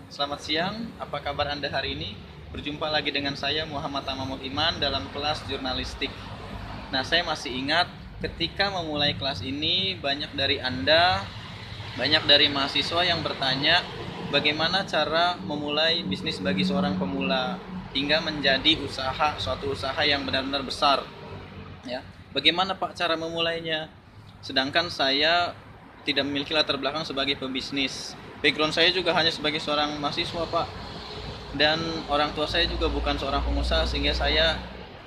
Selamat siang, apa kabar Anda hari ini? Berjumpa lagi dengan saya Muhammad Tamamul Iman dalam kelas jurnalistik. Nah, saya masih ingat ketika memulai kelas ini banyak dari mahasiswa yang bertanya bagaimana cara memulai bisnis bagi seorang pemula hingga menjadi suatu usaha yang benar-benar besar. Ya, bagaimana Pak cara memulainya? Sedangkan saya tidak memiliki latar belakang sebagai pebisnis. Background saya juga hanya sebagai seorang mahasiswa, Pak. Dan orang tua saya juga bukan seorang pengusaha, sehingga saya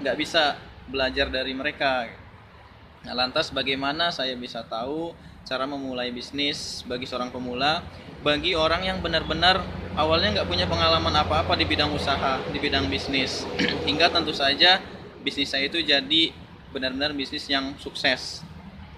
nggak bisa belajar dari mereka. Nah, lantas bagaimana saya bisa tahu cara memulai bisnis bagi seorang pemula, bagi orang yang benar-benar awalnya nggak punya pengalaman apa-apa di bidang usaha, di bidang bisnis, hingga tentu saja bisnis saya itu jadi benar-benar bisnis yang sukses.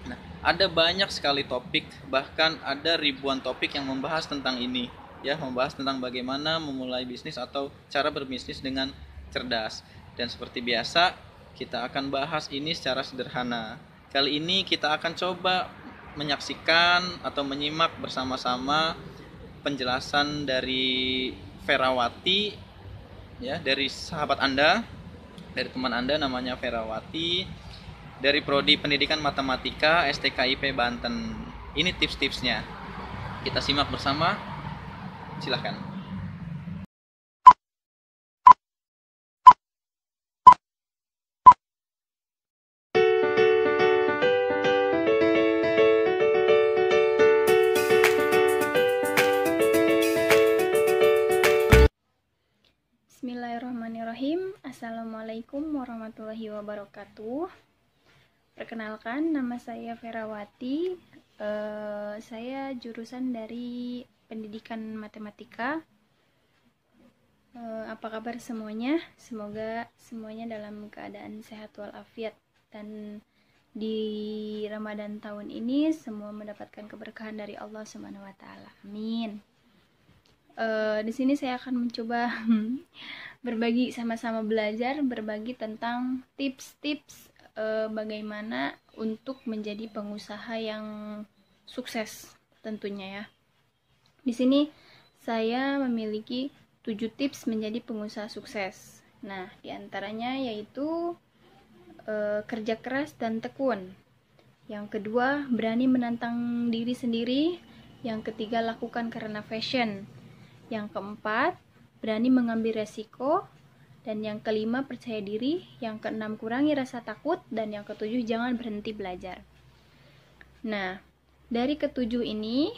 Nah, ada banyak sekali topik, bahkan ada ribuan topik yang membahas tentang ini, ya, membahas tentang bagaimana memulai bisnis atau cara berbisnis dengan cerdas. Dan seperti biasa, kita akan bahas ini secara sederhana. Kali ini kita akan coba menyaksikan atau menyimak bersama-sama penjelasan dari Ferawati, ya, dari sahabat Anda, dari teman Anda namanya Ferawati, dari Prodi Pendidikan Matematika STKIP Banten. Ini tips-tipsnya. Kita simak bersama. Silahkan. Bismillahirrahmanirrahim. Assalamualaikum warahmatullahi wabarakatuh. Perkenalkan, nama saya Ferawati. Saya jurusan dari Pendidikan Matematika. Apa kabar semuanya? Semoga semuanya dalam keadaan sehat walafiat, dan di Ramadan tahun ini semua mendapatkan keberkahan dari Allah Subhanahu wa taala. Amin. Di sini saya akan mencoba berbagi, sama-sama belajar, berbagi tentang tips-tips bagaimana untuk menjadi pengusaha yang sukses tentunya ya. Di sini saya memiliki 7 tips menjadi pengusaha sukses. Nah, diantaranya yaitu kerja keras dan tekun. Yang kedua, berani menantang diri sendiri. Yang ketiga, lakukan karena passion. Yang keempat, berani mengambil resiko. Dan yang kelima, percaya diri. Yang keenam, kurangi rasa takut. Dan yang ketujuh, jangan berhenti belajar. Nah, dari ketujuh ini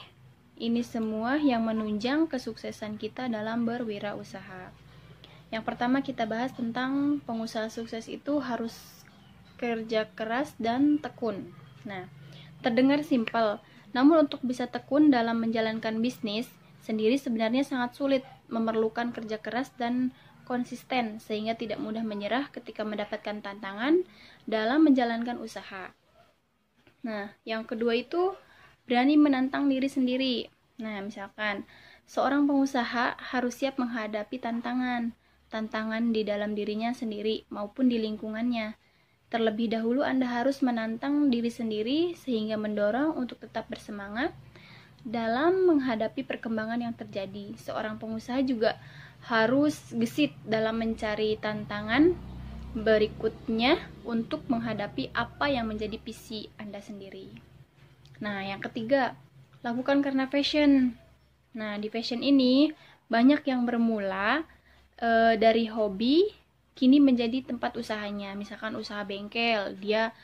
semua yang menunjang kesuksesan kita dalam berwirausaha. Yang pertama kita bahas tentang pengusaha sukses itu harus kerja keras dan tekun. Nah, terdengar simpel, namun untuk bisa tekun dalam menjalankan bisnis sendiri sebenarnya sangat sulit, memerlukan kerja keras dan konsisten sehingga tidak mudah menyerah ketika mendapatkan tantangan dalam menjalankan usaha. Nah, yang kedua itu berani menantang diri sendiri. Nah, misalkan seorang pengusaha harus siap menghadapi tantangan di dalam dirinya sendiri maupun di lingkungannya. Terlebih dahulu Anda harus menantang diri sendiri sehingga mendorong untuk tetap bersemangat dalam menghadapi perkembangan yang terjadi. Seorang pengusaha juga harus gesit dalam mencari tantangan berikutnya untuk menghadapi apa yang menjadi visi Anda sendiri. Nah, yang ketiga, lakukan karena passion. Nah, di passion ini banyak yang bermula dari hobi kini menjadi tempat usahanya. Misalkan usaha bengkel, dia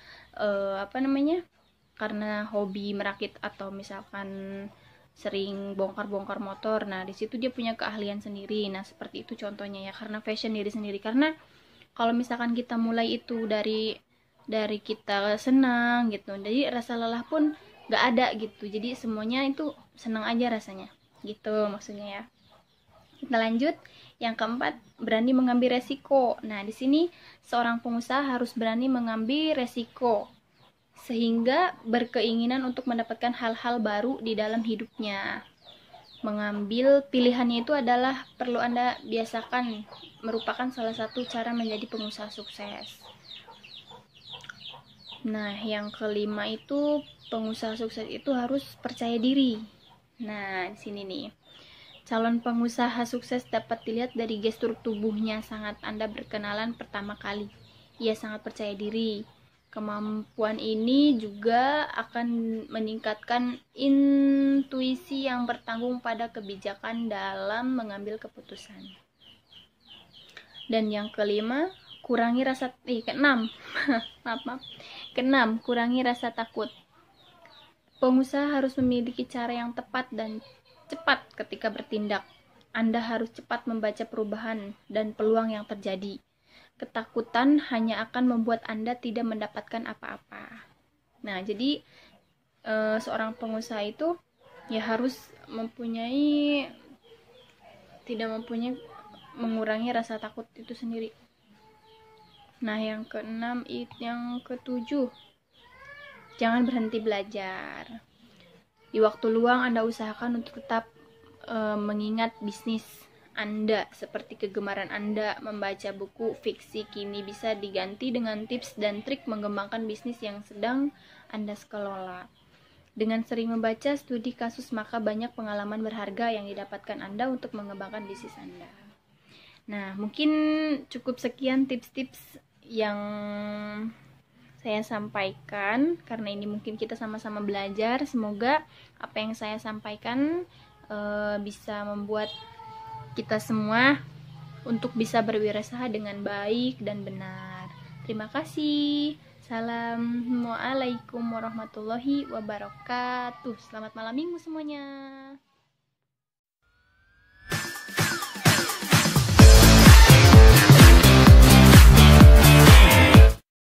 karena hobi merakit atau misalkan sering bongkar-bongkar motor. Nah, di situ dia punya keahlian sendiri. Nah, seperti itu contohnya ya, karena passion diri sendiri. Karena kalau misalkan kita mulai itu dari kita senang gitu, jadi rasa lelah pun gak ada gitu. Jadi semuanya itu senang aja rasanya. Gitu maksudnya ya. Kita lanjut. Yang keempat, berani mengambil resiko. Nah, di sini seorang pengusaha harus berani mengambil resiko sehingga berkeinginan untuk mendapatkan hal-hal baru di dalam hidupnya. Mengambil pilihannya itu adalah perlu Anda biasakan, merupakan salah satu cara menjadi pengusaha sukses. Nah, yang kelima itu pengusaha sukses itu harus percaya diri. Nah, di sini nih. Calon pengusaha sukses dapat dilihat dari gestur tubuhnya saat Anda berkenalan pertama kali. Ia sangat percaya diri. Kemampuan ini juga akan meningkatkan intuisi yang bertanggung pada kebijakan dalam mengambil keputusan. Dan yang kelima, keenam. Keenam, kurangi rasa takut. Pengusaha harus memiliki cara yang tepat dan cepat ketika bertindak. Anda harus cepat membaca perubahan dan peluang yang terjadi. Ketakutan hanya akan membuat Anda tidak mendapatkan apa-apa. Nah, jadi seorang pengusaha itu ya harus mengurangi rasa takut itu sendiri. Nah, yang keenam, yang ketujuh, jangan berhenti belajar. Di waktu luang Anda usahakan untuk tetap mengingat bisnis Anda, seperti kegemaran Anda membaca buku fiksi kini bisa diganti dengan tips dan trik mengembangkan bisnis yang sedang Anda kelola. Dengan sering membaca studi kasus, maka banyak pengalaman berharga yang didapatkan Anda untuk mengembangkan bisnis Anda. Nah, mungkin cukup sekian tips-tips yang saya sampaikan, karena ini mungkin kita sama-sama belajar. Semoga apa yang saya sampaikan bisa membuat kita semua untuk bisa berwirausaha dengan baik dan benar. Terima kasih. Assalamualaikum warahmatullahi wabarakatuh. Selamat malam minggu semuanya.